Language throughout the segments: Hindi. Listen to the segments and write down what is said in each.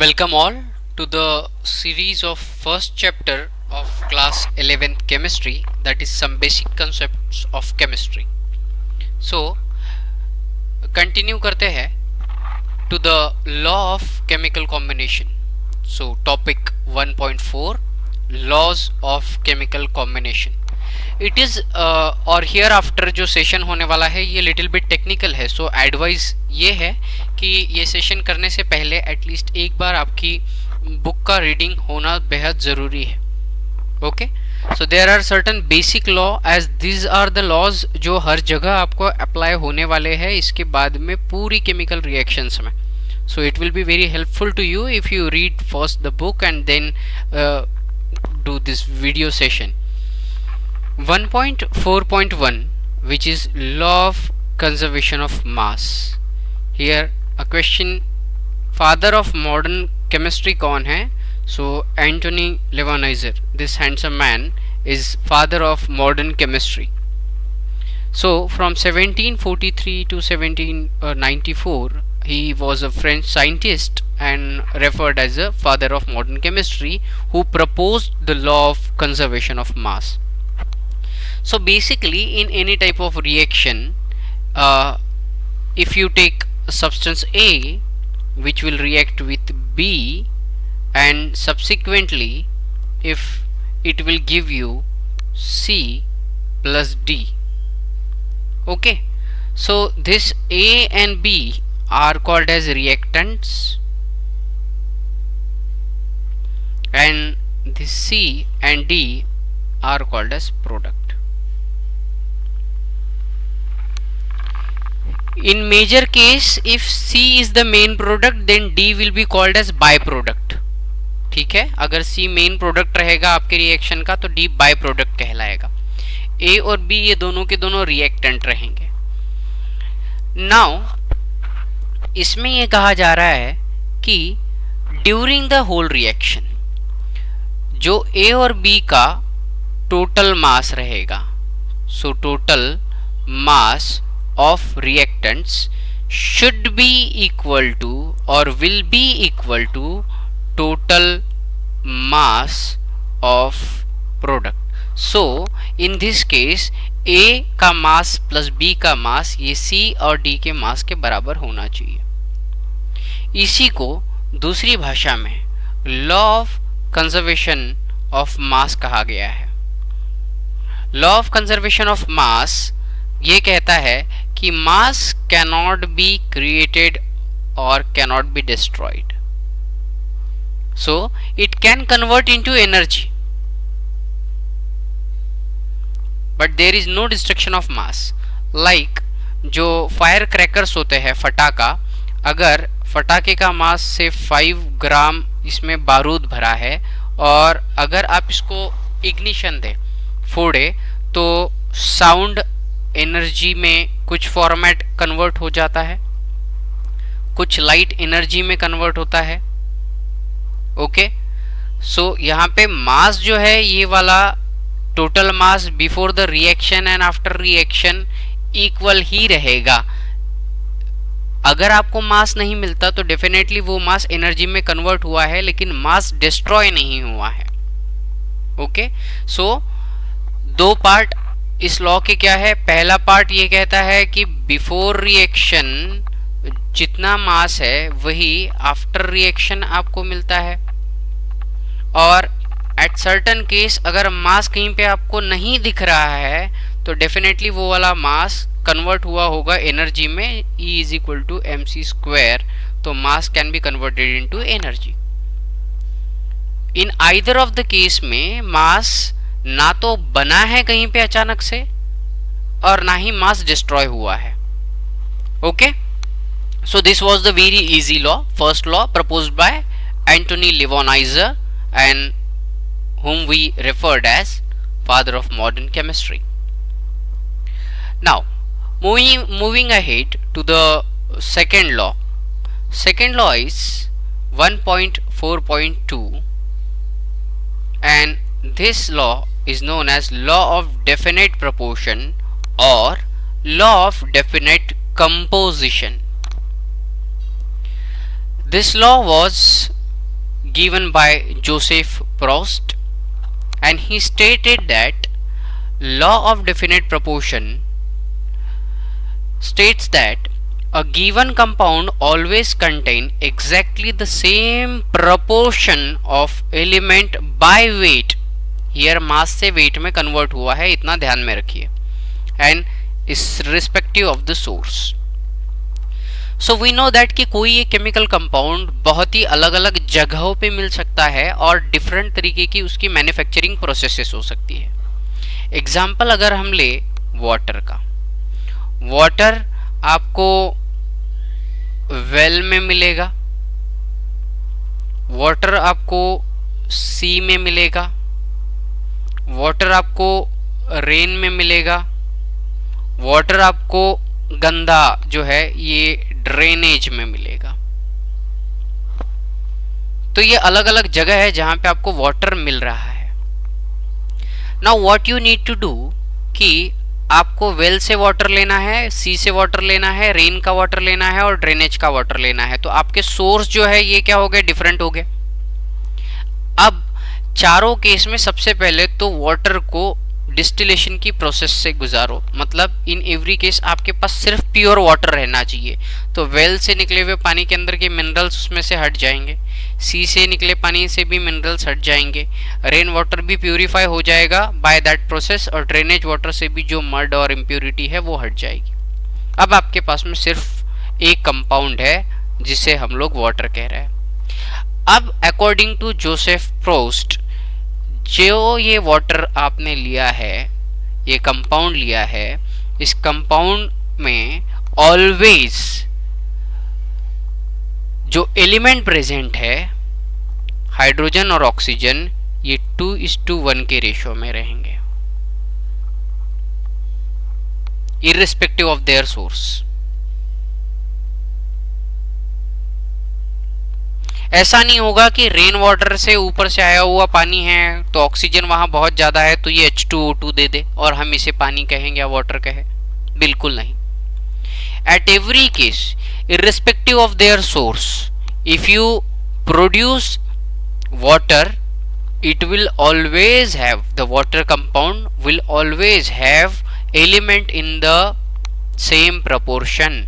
Welcome all to the series of first chapter of class 11th chemistry, that is some basic concepts of chemistry. So continue करते हैं to the law of chemical combination. So topic 1.4 laws of chemical combination. It is और हियर आफ्टर जो सेशन होने वाला है ये लिटिल बिट टेक्निकल है, सो एडवाइस ये है कि ये सेशन करने से पहले एटलीस्ट एक बार आपकी बुक का रीडिंग होना बेहद ज़रूरी है. Okay, so there are certain basic law as this are the laws जो हर जगह आपको अप्लाई होने वाले हैं इसके बाद में पूरी केमिकल रिएक्शंस में. So it will be very helpful to you if you read first the book and then do this video session. 1.4.1 which is law of conservation of mass. Here a question, father of modern chemistry कौन है? So Anthony Lavoisier, this handsome man is father of modern chemistry. So from 1743 to 1794 he was a French scientist and referred as a father of modern chemistry who proposed the law of conservation of mass. So basically in any type of reaction, if you take substance A which will react with B and subsequently if it will give you C plus D. Okay, so this A and B are called as reactants and this C and D are called as product. In major case, if C is the main product, then D will be called as byproduct. ठीक है, अगर C मेन प्रोडक्ट रहेगा आपके रिएक्शन का तो D बाय प्रोडक्ट कहलाएगा. A और B ये दोनों के दोनों रिएक्टेंट रहेंगे. नाउ इसमें ये कहा जा रहा है कि ड्यूरिंग द होल रिएक्शन जो A और B का टोटल मास रहेगा, so total mass of reactants should be equal to or will be equal to total mass of product. So in this case A का मास प्लस B का मास ये C और D के मास के बराबर होना चाहिए. इसी को दूसरी भाषा में law of conservation of mass कहा गया है. Law of conservation of mass ये कहता है कि मास कैनॉट बी क्रिएटेड और cannot be destroyed, so it can convert into energy but there is no destruction of mass. Like जो फायर क्रैकर्स होते हैं फटाका, अगर फटाके का मास से 5 ग्राम इसमें बारूद भरा है और अगर आप इसको इग्निशन दें, फोड़े, तो साउंड एनर्जी में कुछ फॉर्मेट कन्वर्ट हो जाता है, कुछ लाइट एनर्जी में कन्वर्ट होता है. ओके, सो यहाँ पे मास जो है ये वाला total mass before the reaction and after reaction equal ही रहेगा. अगर आपको मास नहीं मिलता तो डेफिनेटली वो मास एनर्जी में कन्वर्ट हुआ है लेकिन मास डिस्ट्रॉय नहीं हुआ है. ओके, सो दो पार्ट इस लॉ के क्या है. पहला पार्ट ये कहता है कि बिफोर रिएक्शन जितना मास है वही आफ्टर रिएक्शन आपको मिलता है, और एट सर्टन केस अगर मास कहीं पे आपको नहीं दिख रहा है तो डेफिनेटली वो वाला मास कन्वर्ट हुआ होगा एनर्जी में. E is equal to mc², तो मास can be converted into energy. In either of the case में मास ना तो बना है कहीं पे अचानक से और ना ही मास डिस्ट्रॉय हुआ है. Okay, so this was the very easy law, first law proposed by Antoine Lavoisier and whom we referred as father of modern chemistry. Now moving ahead to the second law. Second law is 1.4.2 and this law is known as law of definite proportion or law of definite composition. This law was given by Joseph Proust, and he stated that law of definite proportion states that a given compound always contain exactly the same proportion of element by weight. Here mass से weight में convert हुआ है, इतना ध्यान में रखिए, and is respective of the source. So we know that कि कोई एक केमिकल कंपाउंड बहुत ही अलग अलग जगहों पे मिल सकता है और डिफरेंट तरीके की उसकी मैन्युफैक्चरिंग प्रोसेसेस हो सकती है. एग्जाम्पल अगर हम ले वाटर का, वाटर आपको वेल में मिलेगा, वाटर आपको सी में मिलेगा, वाटर आपको रेन में मिलेगा, वाटर आपको गंदा जो है ये ड्रेनेज में मिलेगा. तो ये अलग अलग जगह है जहां पे आपको वाटर मिल रहा है. Now what you need to do कि आपको वेल से वाटर लेना है, सी से वाटर लेना है, रेन का वाटर लेना है और ड्रेनेज का वाटर लेना है. तो आपके सोर्स जो है ये क्या हो गए, डिफरेंट हो गए. अब चारों केस में सबसे पहले तो वाटर को डिस्टिलेशन की प्रोसेस से गुजारो, मतलब इन एवरी केस आपके पास सिर्फ प्योर वाटर रहना चाहिए. तो वेल से निकले हुए पानी के अंदर के मिनरल्स उसमें से हट जाएंगे, सी से निकले पानी से भी मिनरल्स हट जाएंगे, रेन वाटर भी प्यूरिफाई हो जाएगा बाय दैट प्रोसेस, और ड्रेनेज वाटर से भी जो मड और इम्प्योरिटी है वो हट जाएगी. अब आपके पास में सिर्फ एक कंपाउंड है जिसे हम लोग वाटर कह रहे हैं. अब अकॉर्डिंग टू जोसेफ प्रोस्ट, जो ये वाटर आपने लिया है, ये कंपाउंड लिया है, इस कंपाउंड में ऑलवेज जो एलिमेंट प्रेजेंट है हाइड्रोजन और ऑक्सीजन, ये 2:1 के रेशियो में रहेंगे, इर्रेस्पेक्टिव ऑफ देयर सोर्स. ऐसा नहीं होगा कि रेन वाटर से ऊपर से आया हुआ पानी है तो ऑक्सीजन वहां बहुत ज्यादा है तो ये H2O2 दे दे और हम इसे पानी कहेंगे या वाटर कहे, बिल्कुल नहीं. At every case, irrespective of their source, if you produce water, it will always have, the water compound will always have element in the same proportion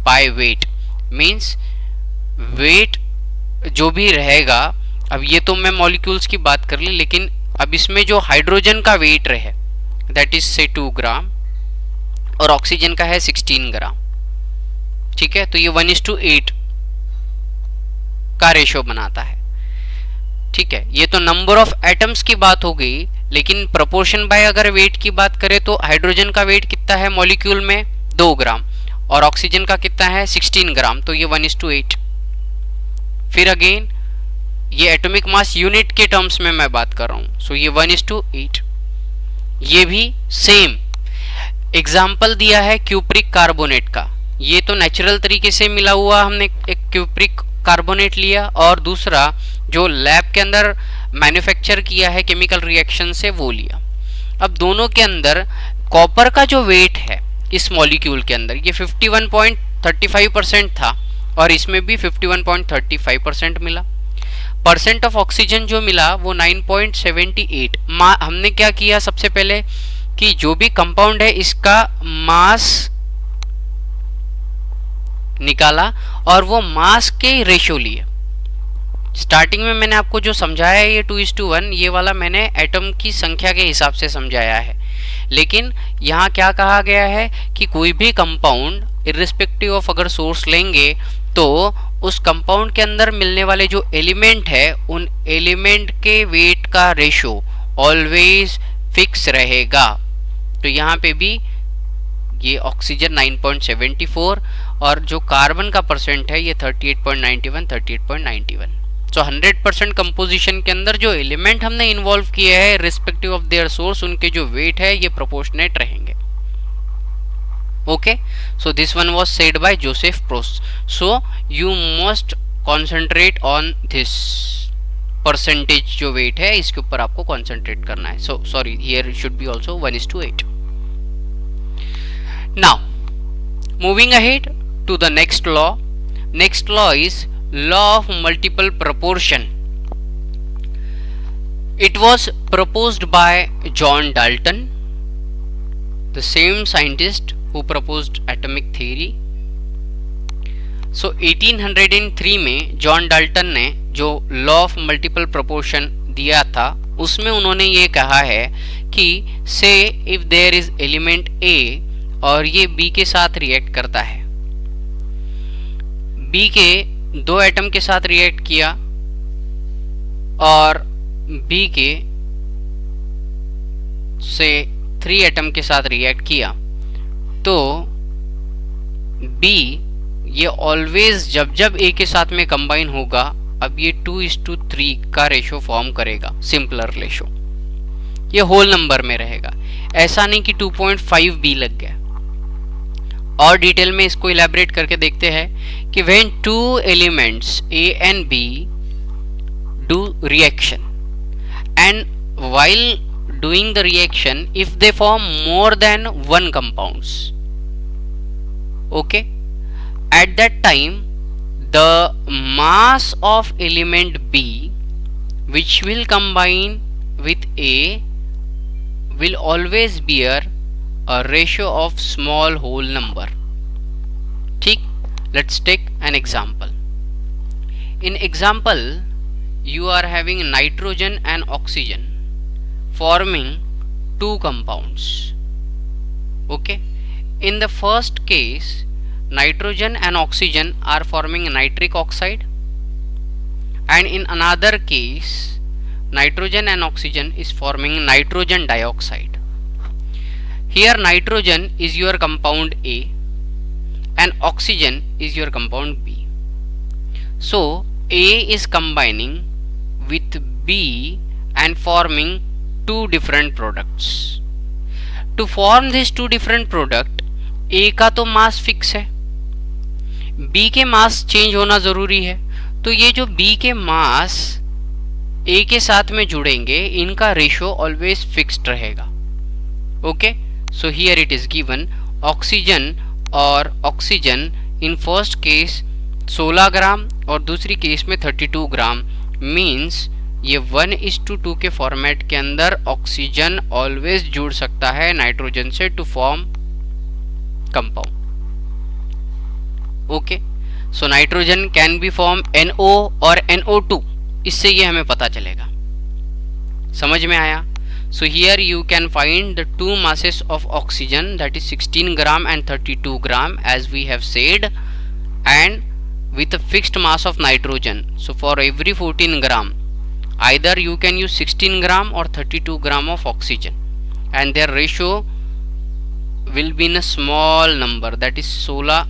by weight. means weight जो भी रहेगा, अब ये तो मैं मॉलिक्यूल्स की बात कर ली, लेकिन अब इसमें जो हाइड्रोजन का वेट रहे दैट इज से 2 ग्राम और ऑक्सीजन का है 16 ग्राम. ठीक है, तो ये 1:8 का रेशो बनाता है. ठीक है, ये तो नंबर ऑफ एटम्स की बात हो गई, लेकिन प्रोपोर्शन बाय अगर वेट की बात करें तो हाइड्रोजन का वेट कितना है मॉलिक्यूल में, 2 ग्राम, और ऑक्सीजन का कितना है 16 ग्राम, तो ये 1:8. फिर अगेन ये एटॉमिक मास यूनिट के टर्म्स में मैं बात कर रहा हूं, सो ये 1:8. ये भी सेम एग्जाम्पल दिया है क्यूप्रिक कार्बोनेट का. ये तो नेचुरल तरीके से मिला हुआ, हमने एक क्यूप्रिक कार्बोनेट लिया और दूसरा जो लैब के अंदर मैन्युफैक्चर किया है केमिकल रिएक्शन से वो लिया. अब दोनों के अंदर कॉपर का जो वेट है इस मॉलिक्यूल के अंदर ये 51.35% था और इसमें भी 51.35% मिला. परसेंट ऑफ ऑक्सीजन जो मिला वो 9.78. हमने क्या किया सबसे पहले कि जो भी कंपाउंड है इसका मास निकाला और वो मास के रेशियो लिए. स्टार्टिंग में मैंने आपको जो समझाया है ये 2:1, ये वाला मैंने एटम की संख्या के हिसाब से समझाया है. लेकिन यहाँ क्या कहा गया है कि कोई भी कंपाउंड इर्रिस्पेक्टिव ऑफ अगर सोर्स लेंगे तो उस कंपाउंड के अंदर मिलने वाले जो एलिमेंट है उन एलिमेंट के वेट का रेशियो ऑलवेज फिक्स रहेगा. तो यहाँ पे भी ये ऑक्सीजन 9.74 और जो कार्बन का परसेंट है ये 38.91, 38.91. सो 100% कंपोजिशन के अंदर जो एलिमेंट हमने इन्वॉल्व किए हैं रिस्पेक्टिव ऑफ देयर सोर्स, उनके जो वेट है ये प्रोपोर्शनेट रहेंगे. Okay, so this one was said by Joseph Proust. So you must concentrate on this percentage जो वेट है इसके ऊपर आपको कॉन्सेंट्रेट करना है. So sorry, here should be also 1:8. Now, moving ahead to the next law. Next law is law of multiple proportion. It was proposed by John Dalton, the same scientist who proposed atomic theory. So 1803 में जॉन डाल्टन ने जो लॉ ऑफ मल्टीपल प्रोपोर्शन दिया था उसमें उन्होंने ये कहा है कि से इफ देयर इज एलिमेंट ए और ये बी के साथ रिएक्ट करता है, बी के 2 एटम के साथ रिएक्ट किया और बी के से 3 एटम के साथ रिएक्ट किया, तो बी ये ऑलवेज जब जब ए के साथ में कंबाइन होगा, अब ये 2:3 का रेशो फॉर्म करेगा, सिंपलर रेशो, ये होल नंबर में रहेगा, ऐसा नहीं कि 2.5 बी लग गया। और डिटेल में इसको इलैबोरेट करके देखते हैं कि when 2 elements A and B do reaction and while doing the reaction if they form more than 1 compounds, okay, at that time the mass of element B which will combine with A will always bear a ratio of small whole number. ठीक, let's take an example. In example you are having nitrogen and oxygen forming 2 compounds. Okay, in the first case nitrogen and oxygen are forming nitric oxide, and in another case nitrogen and oxygen is forming nitrogen dioxide. Here nitrogen is your compound A and oxygen is your compound B. So A is combining with B and forming 2 different products. To form these 2 different product, A का तो मास फिक्स है, B के मास चेंज होना जरूरी है, तो ये जो B के मास A के साथ में जुड़ेंगे इनका रेशो ऑलवेज फिक्स्ड रहेगा. Okay, so here it is given oxygen और ऑक्सीजन इन फर्स्ट केस 16 ग्राम और दूसरी केस में 32 ग्राम, मीन्स ये 1:2 के फॉर्मेट के अंदर ऑक्सीजन ऑलवेज जुड़ सकता है नाइट्रोजन से to form compound. Okay, so nitrogen can be form NO और NO2, इससे ये हमें पता चलेगा. समझ में आया? So here you can find the 2 masses of oxygen, that is 16 gram and 32 gram as we have said, and with a fixed mass of nitrogen. So for every 14 gram either you can use 16 gram or 32 gram of oxygen, and their ratio will be in a small number, that is 16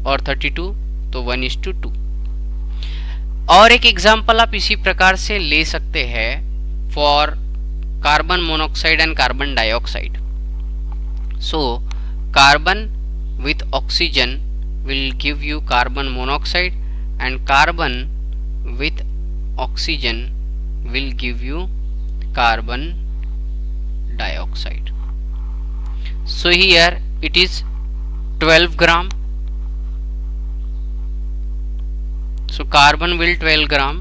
और 32, तो 1:2. और एक एग्जाम्पल आप इसी प्रकार से ले सकते हैं for carbon monoxide and carbon dioxide. So carbon with oxygen will give you carbon monoxide and carbon with oxygen will give you carbon dioxide. So here it is 12 gram. So carbon will 12 gram,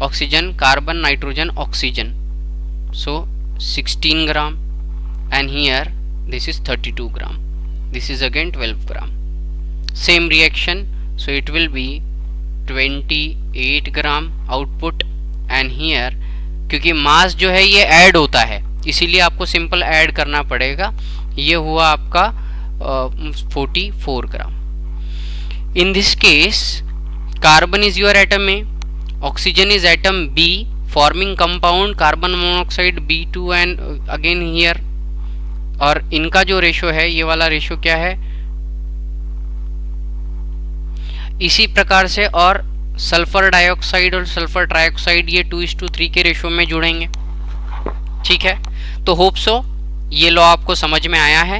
oxygen, carbon, nitrogen, oxygen, so 16 gram, and here this is 32 gram, this is again 12 gram. Same reaction, so it will be 28 gram output, and here क्योंकि मास जो है ये ऐड होता है इसीलिए आपको सिंपल ऐड करना पड़ेगा, ये हुआ आपका 44 ग्राम. In this case carbon is your atom A, oxygen is atom B forming compound carbon monoxide B2 and again here, और इनका जो रेशो है ये वाला रेशो क्या है, इसी प्रकार से. और सल्फर डाइऑक्साइड और सल्फर ट्राइऑक्साइड ये 2:3 के रेशो में जुड़ेंगे. ठीक है, तो होप सो ये लॉ आपको समझ में आया है.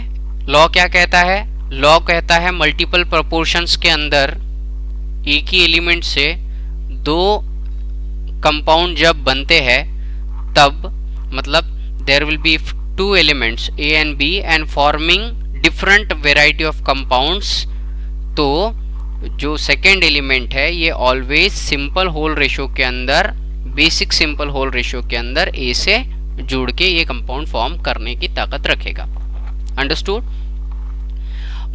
लॉ क्या कहता है? लॉ कहता है मल्टीपल प्रोपोर्शंस के अंदर एक ही एलिमेंट से 2 कंपाउंड जब बनते हैं तब मतलब there will be 2 elements A and B and forming different variety of compounds, तो जो सेकेंड एलिमेंट है ये ऑलवेज सिंपल होल रेशो के अंदर बेसिक सिंपल होल रेशियो के अंदर ए से जुड़ के ये कंपाउंड फॉर्म करने की ताकत रखेगा। Understood?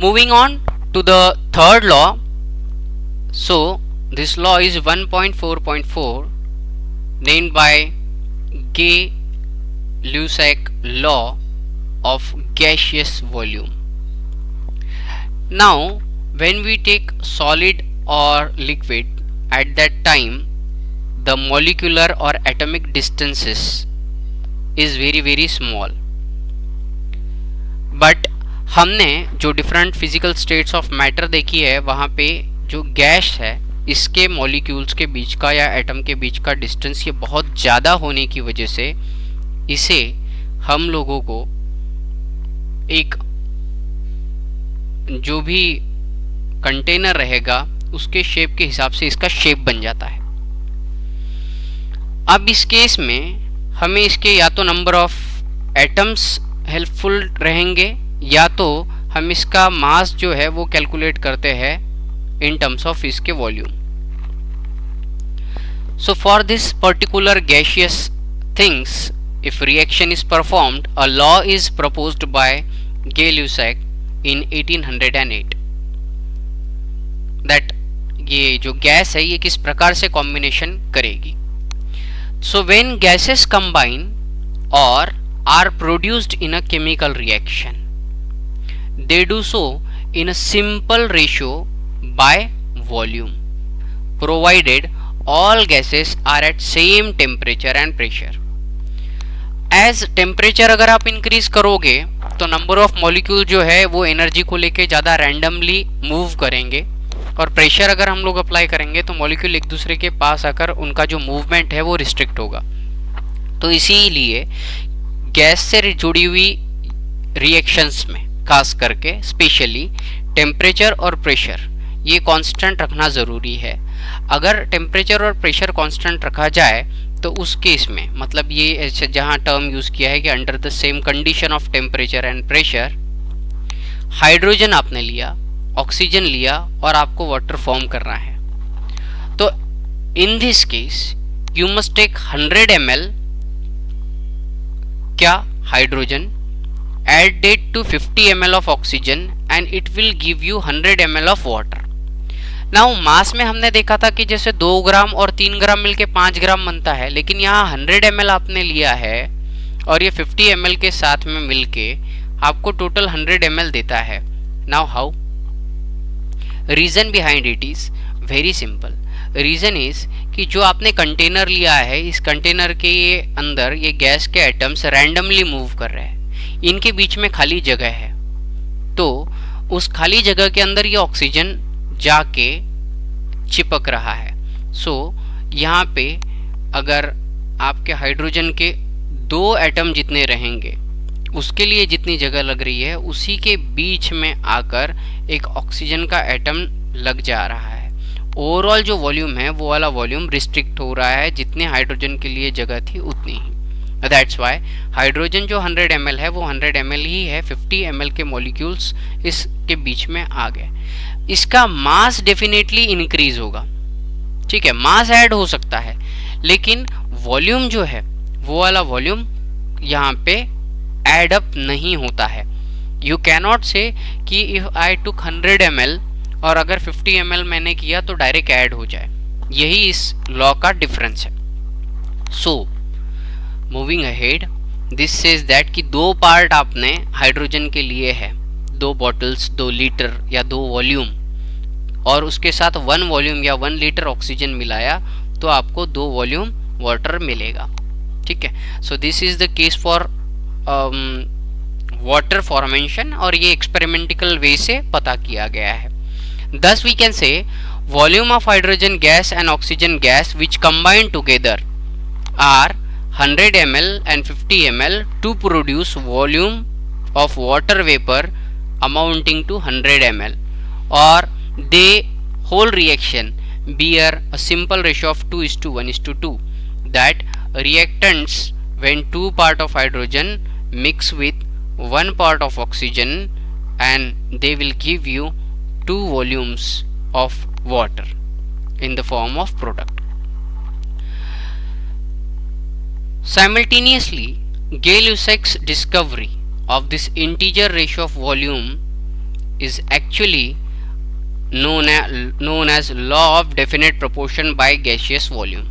Moving on to the third law. So this law is 1.4.4 named by Gay-Lussac law of gaseous volume. Now when we take solid or liquid, at that time the molecular or atomic distances is very small, but हमने जो different physical states of matter देखी है वहाँ पे जो गैस है इसके मॉलिक्यूल्स के बीच का या एटम के बीच का डिस्टेंस ये बहुत ज़्यादा होने की वजह से इसे हम लोगों को एक जो भी कंटेनर रहेगा उसके शेप के हिसाब से इसका शेप बन जाता है। अब इस केस में हमें इसके या तो नंबर ऑफ एटम्स हेल्पफुल रहेंगे या तो हम इसका मास जो है वो कैलकुलेट करते हैं in terms of इसके volume. So for this particular gaseous things, if reaction is performed, a law is proposed by Gay-Lussac in 1808 that ये जो गैस है ये किस प्रकार से कॉम्बिनेशन करेगी। So when gases combine or are produced in a chemical reaction, they do so in a simple ratio by volume, provided all gases are at same temperature and pressure. As temperature अगर आप increase करोगे तो number of molecule जो है वो energy को लेके ज़्यादा randomly move करेंगे, और pressure अगर हम लोग apply करेंगे तो molecule एक दूसरे के पास आकर उनका जो movement है वो restrict होगा। तो इसीलिए गैस से जुड़ी हुई reactions में खास करके स्पेशली टेम्परेचर और प्रेशर ये कांस्टेंट रखना ज़रूरी है। अगर टेम्परेचर और प्रेशर कांस्टेंट रखा जाए तो उस केस में मतलब ये जहाँ टर्म यूज़ किया है कि under the same condition of temperature and pressure, hydrogen आपने लिया, ऑक्सीजन लिया और आपको वाटर फॉर्म करना है। तो in this case you must take 100 ml क्या hydrogen, add it to 50 ml of oxygen and it will give you 100 ml of water. Now mass में हमने देखा था कि जैसे 2 ग्राम और 3 ग्राम मिलके 5 ग्राम बनता है, लेकिन यहाँ 100 ml आपने लिया है और ये 50 ml के साथ में मिलके आपको टोटल 100 ml देता है। Now how? Reason behind it is very simple. Reason is कि जो आपने कंटेनर लिया है इस कंटेनर के अंदर ये गैस के एटम्स रैंडमली मूव कर रहे हैं, इनके बीच में खाली जगह है, तो उस खाली जगह के अंदर ये ऑक्सीजन जाके चिपक रहा है। सो यहाँ पे अगर आपके हाइड्रोजन के 2 एटम जितने रहेंगे उसके लिए जितनी जगह लग रही है उसी के बीच में आकर एक ऑक्सीजन का एटम लग जा रहा है। ओवरऑल जो वॉल्यूम है वो वाला वॉल्यूम रिस्ट्रिक्ट हो रहा है, जितने हाइड्रोजन के लिए जगह थी उतनी ही। दैट्स वाई हाइड्रोजन जो 100 ml है वो 100 ml ही है, 50 ml के मॉलिक्यूल्स इसके बीच में आ गए। इसका मास डेफिनेटली इंक्रीज होगा, ठीक है, मास ऐड हो सकता है, लेकिन वॉल्यूम जो है वो वाला वॉल्यूम यहाँ पे ऐड अप नहीं होता है। यू कैनॉट से कि इफ आई टुक 100 ml और अगर 50 ml मैंने किया तो डायरेक्ट ऐड हो जाए, यही इस लॉ का डिफरेंस है। So moving ahead, this says that कि 2 पार्ट आपने हाइड्रोजन के लिए है, 2 बॉटल्स 2 लीटर या 2 वॉल्यूम, और उसके साथ 1 वॉल्यूम या 1 लीटर ऑक्सीजन मिलाया तो आपको 2 वॉल्यूम वाटर मिलेगा, ठीक है। So this is the case for water formation, और ये एक्सपेरिमेंटिकल वे से पता किया गया है। Thus we can say volume of hydrogen gas and oxygen gas which combine together are 100 ml and 50 ml to produce volume of water vapor amounting to 100 ml, or they whole reaction bear a simple ratio of 2:1:2, that reactants when 2 part of hydrogen mix with 1 part of oxygen and they will give you 2 volumes of water in the form of product. Simultaneously, Gay-Lussac's discovery of this integer ratio of volume is actually known as law of definite proportion by gaseous volume.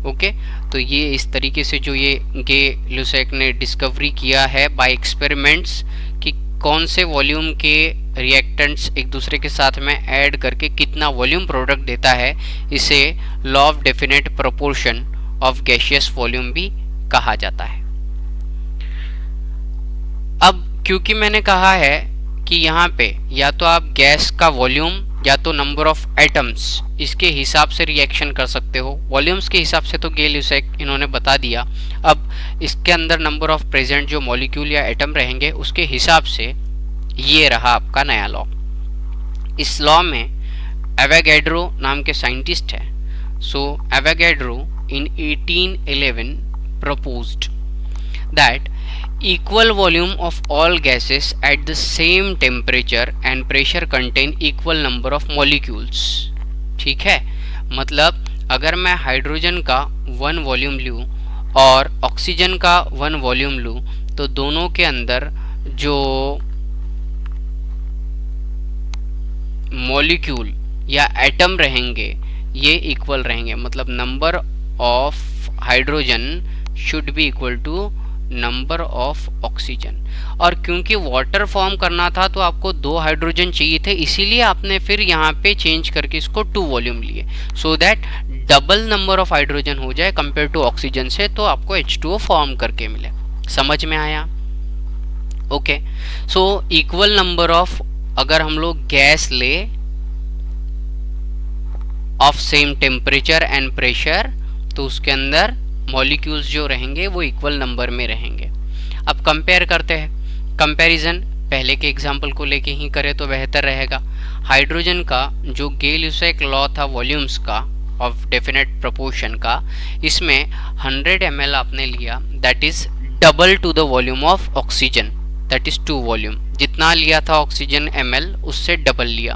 Okay तो ये इस तरीके से जो ये गे-लुसैक ने डिस्कवरी किया है बाय एक्सपेरिमेंट्स कि कौन से वॉल्यूम के रिएक्टेंट्स एक दूसरे के साथ में ऐड करके कितना वॉल्यूम प्रोडक्ट देता है, इसे law of definite proportion of gaseous volume भी कहा जाता है। अब क्योंकि मैंने कहा है कि यहाँ पे या तो आप गैस का वॉल्यूम या तो नंबर ऑफ एटम्स इसके हिसाब से रिएक्शन कर सकते हो, वॉल्यूम्स के हिसाब से तो गे-लुसैक इन्होंने बता दिया। अब इसके अंदर नंबर ऑफ प्रेजेंट जो मॉलिक्यूल या एटम रहेंगे उसके हिसाब से ये रहा आपका नया लॉ। इस लॉ में एवोगैड्रो नाम के साइंटिस्ट है। सो Avogadro in 1811 proposed that equal volume of all gases at the same temperature and pressure contain equal number of molecules। ठीक है, मतलब अगर मैं हाइड्रोजन का 1 वॉल्यूम लूँ और ऑक्सीजन का 1 वॉल्यूम लूँ तो दोनों के अंदर जो मॉलिक्यूल या एटम रहेंगे ये इक्वल रहेंगे, मतलब number of hydrogen should be equal to number of oxygen. और क्योंकि वाटर फॉर्म करना था तो आपको 2 हाइड्रोजन चाहिए थे, इसीलिए आपने फिर यहाँ पे चेंज करके इसको 2 वॉल्यूम लिए, so that double number of hydrogen हो जाए कंपेयर टू ऑक्सीजन से, तो आपको H2O फॉर्म करके मिले। समझ में आया? Okay, so equal number of, अगर हम लोग gas lay off same temperature and pressure तो उसके अंदर मॉलिक्यूल्स जो रहेंगे वो इक्वल नंबर में रहेंगे। अब कंपेयर करते हैं, कंपैरिजन पहले के एग्जाम्पल को लेके ही करें तो बेहतर रहेगा। हाइड्रोजन का जो गे-लुसैक लॉ था वॉल्यूम्स का ऑफ डेफिनेट प्रोपोर्शन का, इसमें 100 ml आपने लिया, that is double two the volume of oxygen, that is 2 volume. जितना लिया था ऑक्सीजन ml उससे डबल लिया,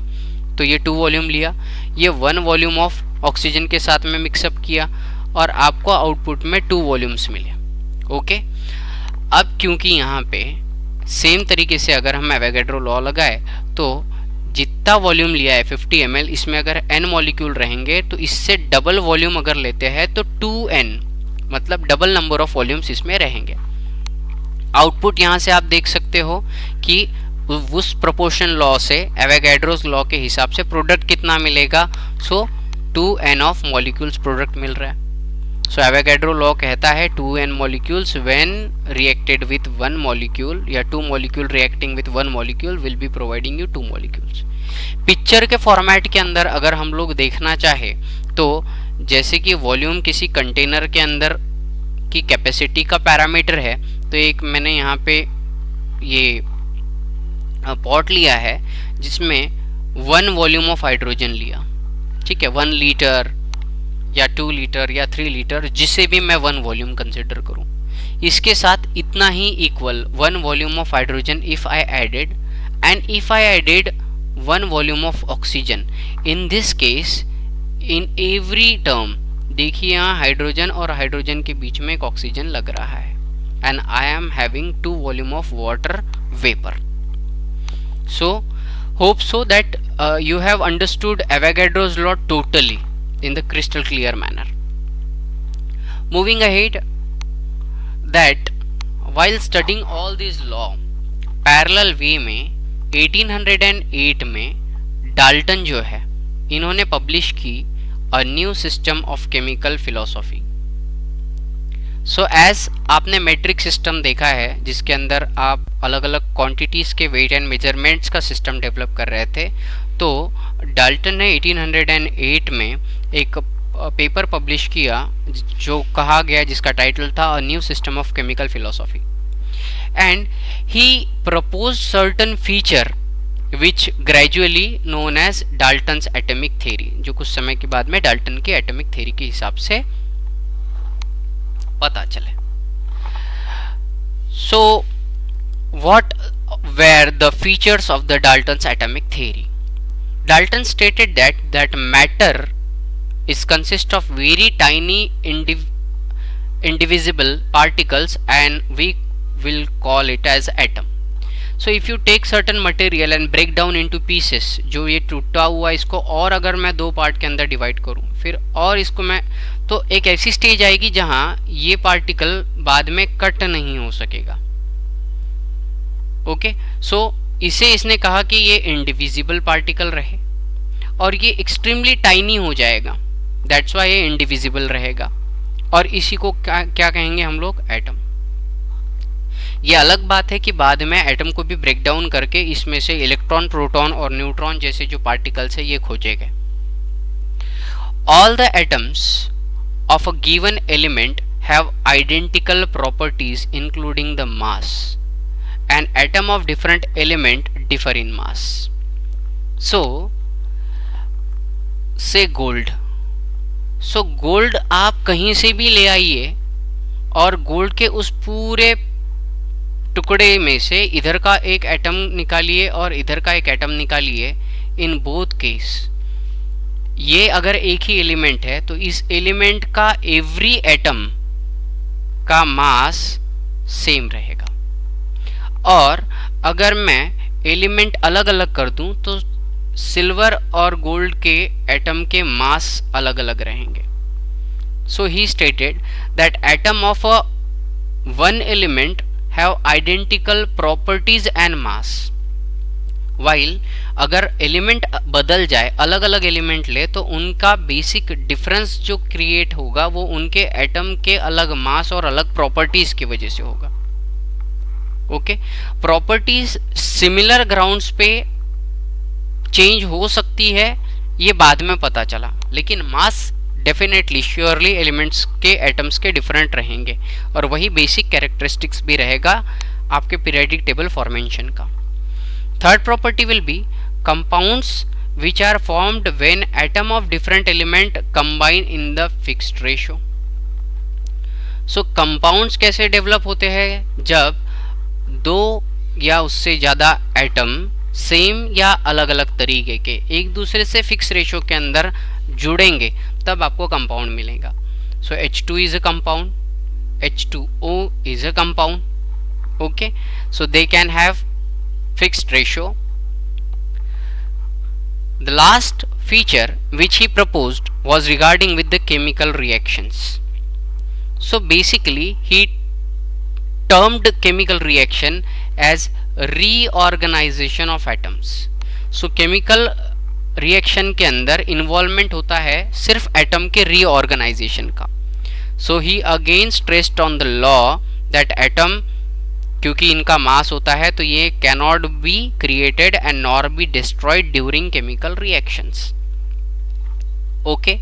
तो ये 2 वॉल्यूम लिया। ये 1 वॉल्यूम ऑफ ऑक्सीजन के साथ में मिक्सअप किया और आपको आउटपुट में 2 वॉल्यूम्स मिले। ओके, अब क्योंकि यहाँ पे सेम तरीके से अगर हम एवोगैड्रो लॉ लगाए तो जितना वॉल्यूम लिया है 50 ml, इसमें अगर n मॉलिक्यूल रहेंगे तो इससे डबल वॉल्यूम अगर लेते हैं तो 2n, मतलब डबल नंबर ऑफ वॉल्यूम्स इसमें रहेंगे। आउटपुट यहाँ से आप देख सकते हो कि उस प्रोपोर्शन लॉ से, एवोगैड्रोस लॉ के हिसाब से प्रोडक्ट कितना मिलेगा, सो 2n ऑफ मॉलिक्यूल्स प्रोडक्ट मिल रहा है। सो एवोगैड्रो लॉ कहता है 2n molecules when reacted with 1 molecule या 2 molecule reacting with 1 molecule will be providing you 2 molecules. Picture के फॉर्मेट के अंदर अगर हम लोग देखना चाहे तो जैसे कि वॉल्यूम किसी कंटेनर के अंदर की कैपेसिटी का पैरामीटर है, तो एक मैंने यहाँ पे ये पॉट लिया है जिसमें 1 वॉल्यूम ऑफ हाइड्रोजन लिया, ठीक है, 1 लीटर या 2 लीटर या 3 लीटर, जिसे भी मैं 1 वॉल्यूम कंसिडर करूं, इसके साथ इतना ही equal 1 volume of hydrogen if I added, and if I added 1 volume of oxygen. In this case in every term देखिए यहाँ हाइड्रोजन और हाइड्रोजन के बीच में एक ऑक्सीजन लग रहा है, and I am having 2 volume of water vapour. So hope so that you have understood Avogadro's law totally in the crystal clear manner. Moving ahead, that while studying all these law parallel way में 1808 में डाल्टन जो है इन्होंने पब्लिश की A New System of Chemical Philosophy। So as आपने मेट्रिक सिस्टम देखा है जिसके अंदर आप अलग अलग क्वांटिटीज़ के वेट एंड मेजरमेंट्स का सिस्टम डेवलप कर रहे थे, तो डाल्टन ने 1808 में एक पेपर पब्लिश किया जो कहा गया, जिसका टाइटल था a new system of chemical philosophy, and he propose certain feature which gradually known as Dalton's atomic theory, जो कुछ समय के बाद में डाल्टन की एटॉमिक थ्योरी के हिसाब से पता चले। So what were the features of the Dalton's atomic theory? Dalton stated that matter is consist of very tiny indivisible particles and we will call it as atom. So if you take certain material and break down into pieces, जो ये टूटा हुआ इसको और अगर मैं दो पार्ट के अंदर डिवाइड करूं फिर और इसको मैं, तो एक ऐसी स्टेज आएगी जहां ये पार्टिकल बाद में कट नहीं हो सकेगा. ओके, सो इसे इसने कहा कि ये इंडिविजिबल पार्टिकल रहे और ये एक्सट्रीमली टाइनी हो जाएगा, दैट्स वाई ये इंडिविजिबल रहेगा और इसी को क्या कहेंगे हम लोग, एटम. ये अलग बात है कि बाद में एटम को भी ब्रेक डाउन करके इसमें से इलेक्ट्रॉन, प्रोटॉन और न्यूट्रॉन जैसे जो पार्टिकल्स है ये खोजे गए. All the atoms of a given element have identical properties including the mass. An atom of different element differ in mass. So say gold. So gold आप कहीं से भी ले आइए और गोल्ड के उस पूरे टुकड़े में से इधर का एक एटम निकालिए और इधर का एक एटम निकालिए. इन बोथ केस ये अगर एक ही एलिमेंट है तो इस एलिमेंट का एवरी एटम का मास सेम रहेगा. और अगर मैं एलिमेंट अलग अलग कर दूं तो सिल्वर और गोल्ड के एटम के मास अलग अलग रहेंगे. So he stated that atom of a one element have identical properties and mass. While अगर एलिमेंट बदल जाए, अलग अलग एलिमेंट ले, तो उनका बेसिक डिफरेंस जो क्रिएट होगा वो उनके एटम के अलग मास और अलग प्रॉपर्टीज की वजह से होगा. ओके, प्रॉपर्टीज सिमिलर ग्राउंड्स पे चेंज हो सकती है, ये बाद में पता चला, लेकिन मास डेफिनेटली श्योरली एलिमेंट्स के एटम्स के डिफरेंट रहेंगे और वही बेसिक कैरेक्टरिस्टिक्स भी रहेगा आपके पीरियोडिक टेबल फॉर्मेशन का. Third property will be compounds which are formed when atom of different element combine in the fixed ratio. So compounds कैसे डेवलप होते हैं, जब दो या उससे ज़्यादा एटम सेम या अलग अलग तरीके के एक दूसरे से फिक्स रेशो के अंदर जुड़ेंगे तब आपको कंपाउंड मिलेगा. सो H2 is a compound, H2O is a compound. Okay, so they can have fixed ratio. The last feature which he proposed was regarding with the chemical reactions. So basically he termed chemical reaction as reorganization of atoms. So chemical reaction के अंदर involvement होता है सिर्फ atom के reorganization का. So he again stressed on the law that atom, क्योंकि इनका मास होता है तो ये cannot be created and nor be destroyed during chemical reactions. Okay,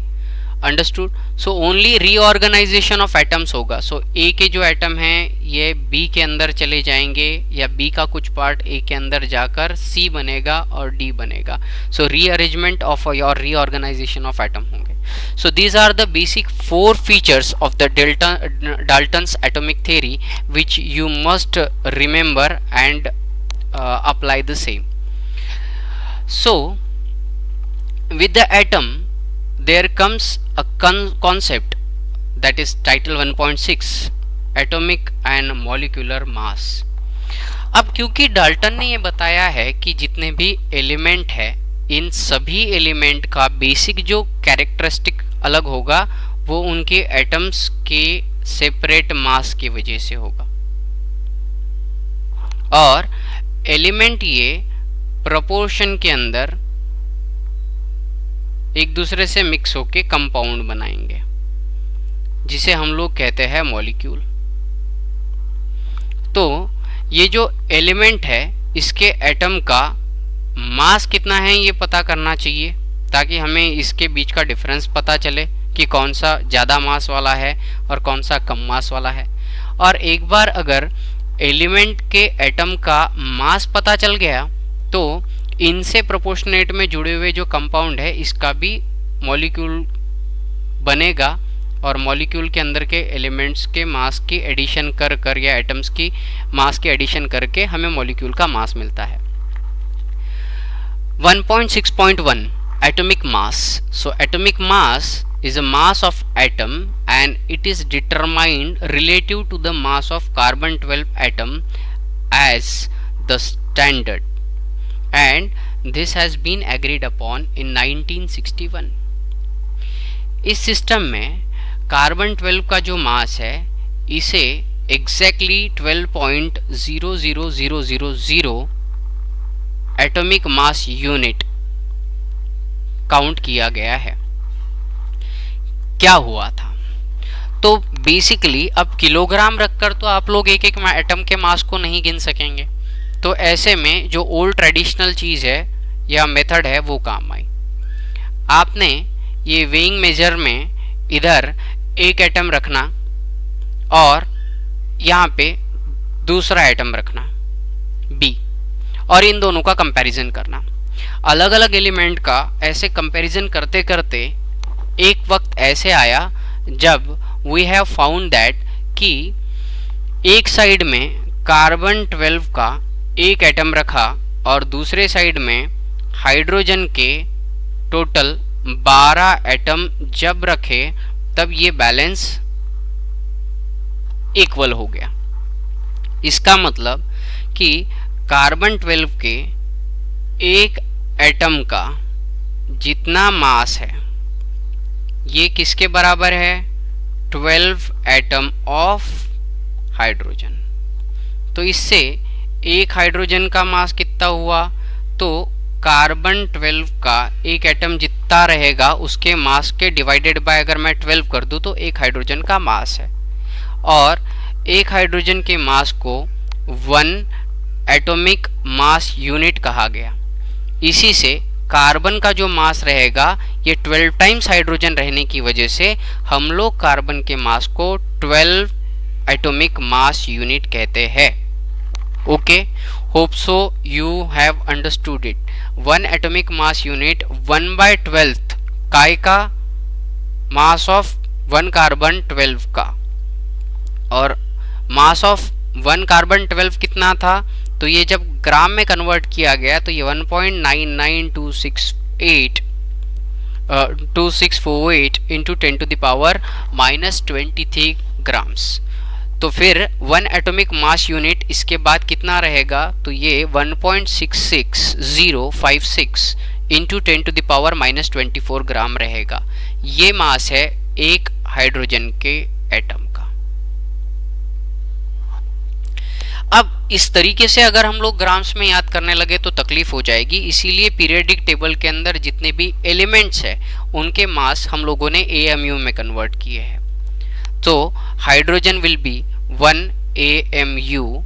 understood. So only reorganization of atoms होगा. So A के जो एटम हैं ये B के अंदर चले जाएंगे या B का कुछ पार्ट A के अंदर जाकर C बनेगा और D बनेगा. So rearrangement of your reorganization of atom होंगे. So these are the basic four features of the Dalton's atomic theory which you must remember and apply the same. So with the atom there comes a concept that is title 1.6 atomic and molecular mass. अब क्योंकि डाल्टन ने ये बताया है कि जितने भी एलिमेंट है इन सभी एलिमेंट का बेसिक जो कैरेक्टरिस्टिक अलग होगा वो उनके एटम्स के सेपरेट मास की वजह से होगा और एलिमेंट ये प्रोपोर्शन के अंदर एक दूसरे से मिक्स होके कंपाउंड बनाएंगे जिसे हम लोग कहते हैं मॉलिक्यूल. तो ये जो एलिमेंट है इसके एटम का मास कितना है ये पता करना चाहिए ताकि हमें इसके बीच का डिफरेंस पता चले कि कौन सा ज़्यादा मास वाला है और कौन सा कम मास वाला है. और एक बार अगर एलिमेंट के एटम का मास पता चल गया तो इनसे प्रोपोर्शनेट में जुड़े हुए जो कंपाउंड है इसका भी मॉलिक्यूल बनेगा और मॉलिक्यूल के अंदर के एलिमेंट्स के मास की एडिशन कर या एटम्स की मास की एडिशन करके हमें मॉलिक्यूल का मास मिलता है. 1.6.1 atomic mass. So atomic mass is a mass of atom and it is determined relative to the mass of carbon 12 atom as the standard, and this has been agreed upon in 1961. इस सिस्टम में कार्बन 12 का जो मास है इसे exactly 12.00000 atomic mass unit count किया गया है। क्या हुआ था? तो बेसिकली अब किलोग्राम रखकर तो आप लोग एक एक एटम के मास को नहीं गिन सकेंगे, तो ऐसे में जो ओल्ड ट्रेडिशनल चीज़ है या मेथड है वो काम आई। आपने ये वेइंग मेजर में इधर एक एटम रखना और यहाँ पे दूसरा एटम रखना बी, और इन दोनों का कंपैरिजन करना। अलग अलग एलिमेंट का ऐसे कंपैरिजन करते करते एक वक्त ऐसे आया जब वी हैव फाउंड दैट कि एक साइड में कार्बन 12 का एक एटम रखा और दूसरे साइड में हाइड्रोजन के टोटल 12 एटम जब रखे तब ये बैलेंस इक्वल हो गया। इसका मतलब कि कार्बन 12 के एक एटम का जितना मास है ये किसके बराबर है? 12 एटम ऑफ हाइड्रोजन। तो इससे एक हाइड्रोजन का मास कितना हुआ? तो कार्बन 12 का एक एटम जितना रहेगा उसके मास के डिवाइडेड बाय अगर मैं 12 कर दूं तो एक हाइड्रोजन का मास है, और एक हाइड्रोजन के मास को 1 एटॉमिक मास यूनिट कहा गया। इसी से कार्बन का जो मास रहेगा ये 12 टाइम्स हाइड्रोजन रहने की वजह से हम लोग कार्बन के मास को 12 एटॉमिक मास यूनिट कहते हैं। Okay, hope so you have understood it. 1 atomic mass unit 1/12 काय का मास ऑफ 1 कार्बन 12 का, और मास ऑफ 1 कार्बन 12 कितना था? तो ये जब ग्राम में कन्वर्ट किया गया तो ये 1.99268 into 10 to the power -23 grams. तो फिर 1 एटॉमिक मास यूनिट इसके बाद कितना रहेगा? तो ये 1.66056 इंटू 10 टू द पावर -24 ग्राम रहेगा। ये मास है एक हाइड्रोजन के एटम का। अब इस तरीके से अगर हम लोग ग्राम्स में याद करने लगे तो तकलीफ हो जाएगी, इसीलिए पीरियोडिक टेबल के अंदर जितने भी एलिमेंट्स हैं उनके मास हम लोगों ने AMU में कन्वर्ट किए हैं। तो hydrogen will be 1 AMU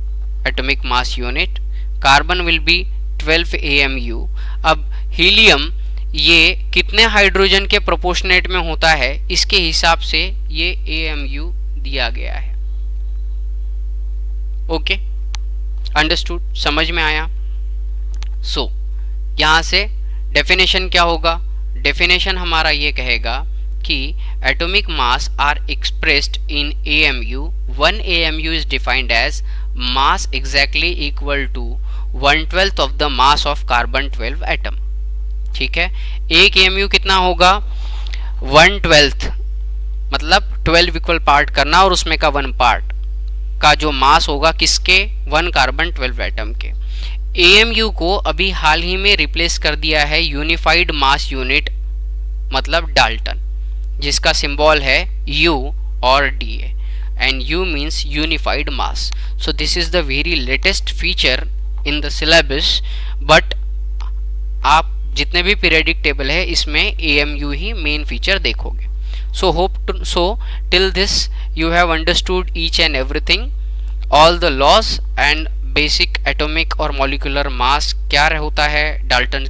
atomic mass unit, carbon will be 12 AMU। अब हीलियम ये कितने हाइड्रोजन के प्रोपोर्शनेट में होता है इसके हिसाब से ये AMU दिया गया है। ओके, अंडरस्टूड, समझ में आया? सो यहाँ से डेफिनेशन क्या होगा? डेफिनेशन हमारा ये कहेगा कि atomic mass are expressed in AMU। 1 AMU is defined as mass exactly equal to 1/12 of the mass of carbon 12 atom. ठीक है, एक AMU कितना होगा? 1/12 मतलब 12 इक्वल पार्ट करना और उसमें का 1 पार्ट का जो मास होगा किसके? 1 कार्बन 12 एटम के। AMU को अभी हाल ही में रिप्लेस कर दिया है यूनिफाइड मास यूनिट मतलब डाल्टन, जिसका सिंबल है U और DA, and U means unified mass. So this is the very latest feature in the syllabus, but आप जितने भी पीरियोडिक टेबल है इसमें AMU ही मेन फीचर देखोगे। So till this you have understood each and everything, all the laws and basic atomic और molecular mass क्या होता है डाल्टन के